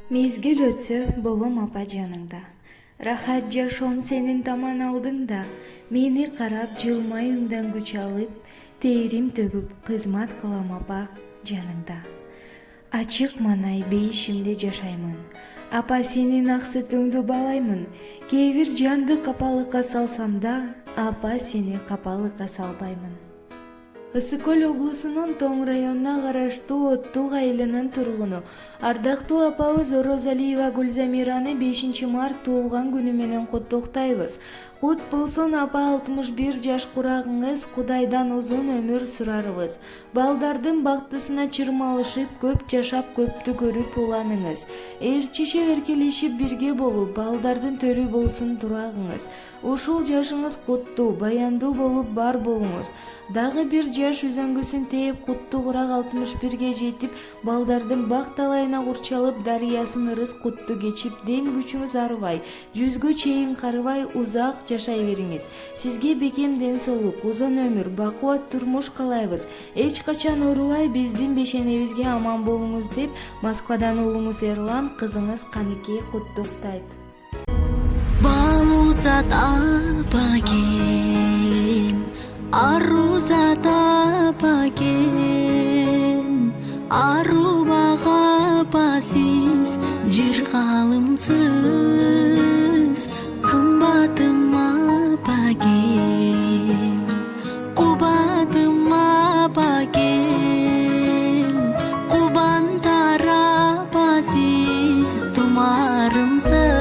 Мезгил өтсө болом апа жаныңда. Рахат жашоон сенин таман алдыңда. Мени карап жылмай үңдөн күч алып, тээрим төгүп кызмат кылам апа жаныңда. Ачык манай бейишимде жашаймын. Апа сенин ак сүтүңдү балаймын. Кээ бир жанды капалыкка салсам да, апа сени капалыкка салбаймын. Ысык Көл облусунун Тоң районуна караштуу Оттук айылынын тургуну ардактуу апабыз Орозалиева Гүлзамираны 5 март туулган күнү менен куттуктайбыз. Кут болсун апа, 61 жаш курагыңыз, Кудайдан узун өмүр сурарыбыз. Балдардын бактысына чырмалышып, көп жашап, көптү көрүп уланыңыз. Ээрчишип, эркелешип бирге болуп, балдардын төрү болсун турагыңыз. Ушул жашыңыз куттуу, баяндуу болуп бар болуңуз. Дагы бир жаш үзөңгүсүн тээп, куттуу курак 61ге жетип, балдардын бак талайына курчалып, дарыясын ырыс куттуу кечип, дем күчүңүз арыбай, 100гө чейин карыбай, узак жашай бериңиз. Сизге бекем ден соолук, узун өмүр, бакубат турмуш каалайбыз. Эч качан оорубай, биздин бешенебизге аман болуңуз деп, Москвадан уулуңуз Эрлан, кызыңыз Каныке куттуктайт. Балузат апагем, Арузат апагем, Арубага апасыз, жыргалымсыз, кымбатым апагем, кубатым апагем, кубантар апасыз, тумарымсыз.